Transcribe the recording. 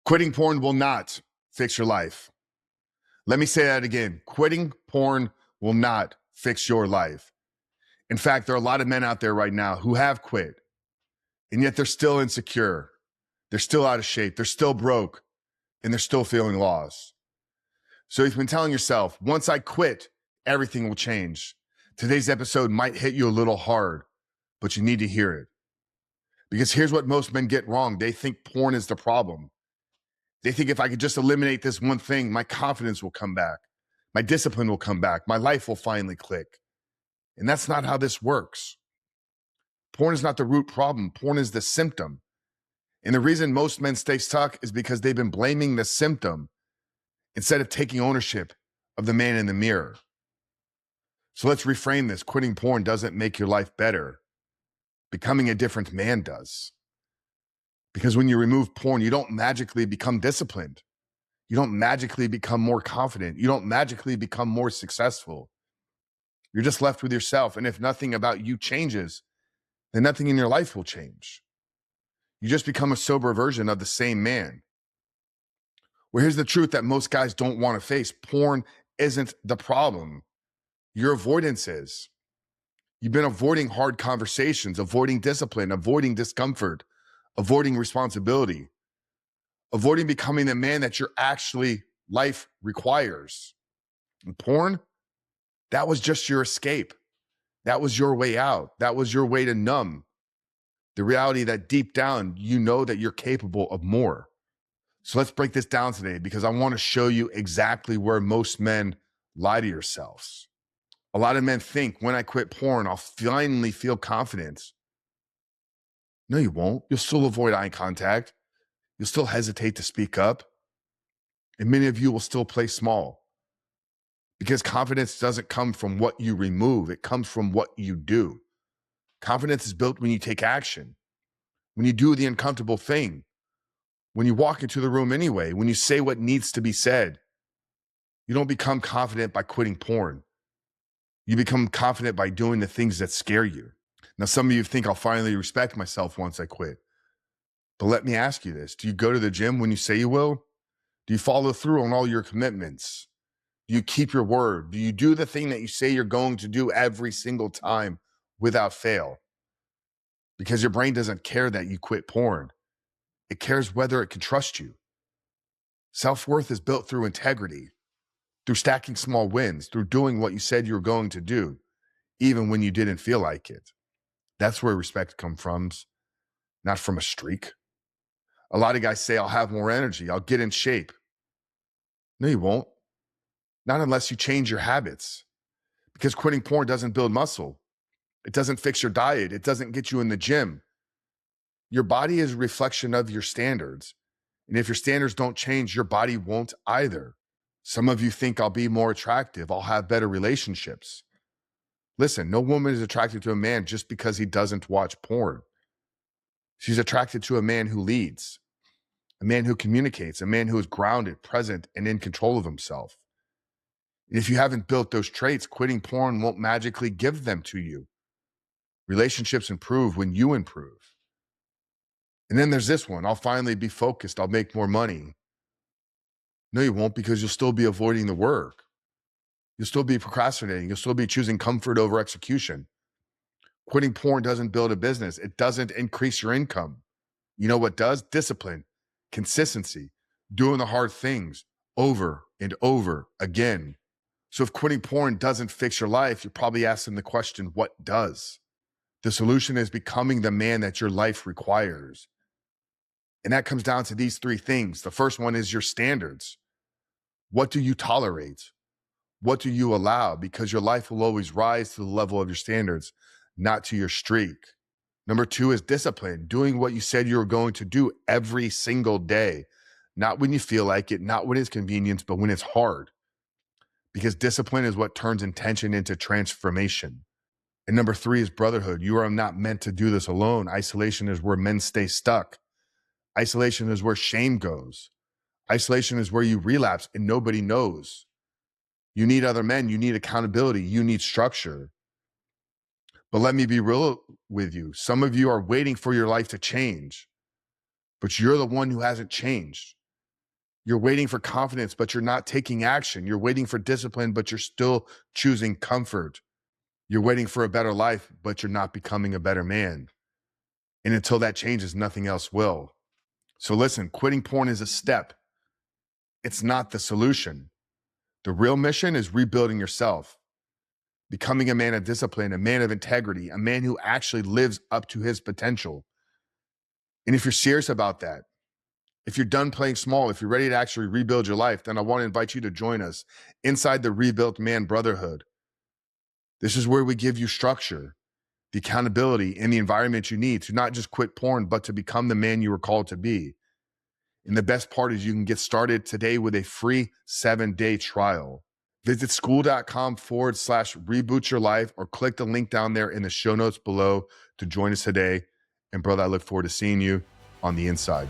Quitting porn will not fix your life. Let me say that again. Quitting porn will not fix your life. In fact, there are a lot of men out there right now who have quit, and yet they're still insecure. They're still out of shape. They're still broke, and they're still feeling lost. So you've been telling yourself, once I quit, everything will change. Today's episode might hit you a little hard, but you need to hear it. Because here's what most men get wrong. They think porn is the problem. They think if I could just eliminate this one thing, my confidence will come back. My discipline will come back. My life will finally click. And that's not how this works. Porn is not the root problem. Porn is the symptom. And the reason most men stay stuck is because they've been blaming the symptom instead of taking ownership of the man in the mirror. So let's reframe this. Quitting porn doesn't make your life better. Becoming a different man does. Because when you remove porn, you don't magically become disciplined. You don't magically become more confident. You don't magically become more successful. You're just left with yourself. And if nothing about you changes, then nothing in your life will change. You just become a sober version of the same man. Well, here's the truth that most guys don't want to face. Porn isn't the problem. Your avoidance is. You've been avoiding hard conversations, avoiding discipline, avoiding discomfort, avoiding responsibility, avoiding becoming the man that your actually life requires. And porn, that was just your escape. That was your way out. That was your way to numb the reality that deep down, you know that you're capable of more. So let's break this down today because I want to show you exactly where most men lie to yourselves. A lot of men think when I quit porn, I'll finally feel confidence. No, you won't. You'll still avoid eye contact. You'll still hesitate to speak up. And many of you will still play small because confidence doesn't come from what you remove. It comes from what you do. Confidence is built when you take action, when you do the uncomfortable thing, when you walk into the room anyway, when you say what needs to be said. You don't become confident by quitting porn. You become confident by doing the things that scare you. Now, some of you think I'll finally respect myself once I quit. But let me ask you this. Do you go to the gym when you say you will? Do you follow through on all your commitments? Do you keep your word? Do you do the thing that you say you're going to do every single time without fail? Because your brain doesn't care that you quit porn. It cares whether it can trust you. Self-worth is built through integrity, through stacking small wins, through doing what you said you were going to do, even when you didn't feel like it. That's where respect comes from, not from a streak. A lot of guys say, I'll have more energy, I'll get in shape. No, you won't. Not unless you change your habits. Because quitting porn doesn't build muscle. It doesn't fix your diet. It doesn't get you in the gym. Your body is a reflection of your standards. And if your standards don't change, your body won't either. Some of you think I'll be more attractive. I'll have better relationships. Listen, no woman is attracted to a man just because he doesn't watch porn. She's attracted to a man who leads, a man who communicates, a man who is grounded, present, and in control of himself. If you haven't built those traits, quitting porn won't magically give them to you. Relationships improve when you improve. And then there's this one. I'll finally be focused. I'll make more money. No, you won't, because you'll still be avoiding the work. You'll still be procrastinating. You'll still be choosing comfort over execution. Quitting porn doesn't build a business. It doesn't increase your income. You know what does? Discipline, consistency, doing the hard things over and over again. So if quitting porn doesn't fix your life, you're probably asking the question, what does? The solution is becoming the man that your life requires. And that comes down to these three things. The first one is your standards. What do you tolerate? What do you allow? Because your life will always rise to the level of your standards, not to your streak. Number two is discipline, doing what you said you were going to do every single day, not when you feel like it, not when it's convenient, but when it's hard. Because discipline is what turns intention into transformation. And number three is brotherhood. You are not meant to do this alone. Isolation is where men stay stuck. Isolation is where shame goes. Isolation is where you relapse and nobody knows. You need other men. You need accountability. You need structure. But let me be real with you. Some of you are waiting for your life to change, but you're the one who hasn't changed. You're waiting for confidence, but you're not taking action. You're waiting for discipline, but you're still choosing comfort. You're waiting for a better life, but you're not becoming a better man. And until that changes, nothing else will. So listen, quitting porn is a step. It's not the solution. The real mission is rebuilding yourself, becoming a man of discipline, a man of integrity, a man who actually lives up to his potential. And if you're serious about that, if you're done playing small, if you're ready to actually rebuild your life, then I want to invite you to join us inside the Rebuilt Man Brotherhood. This is where we give you structure, the accountability, and the environment you need to not just quit porn, but to become the man you were called to be. And the best part is you can get started today with a free 7-day trial. Visit school.com/reboot your life or click the link down there in the show notes below to join us today. And brother, I look forward to seeing you on the inside.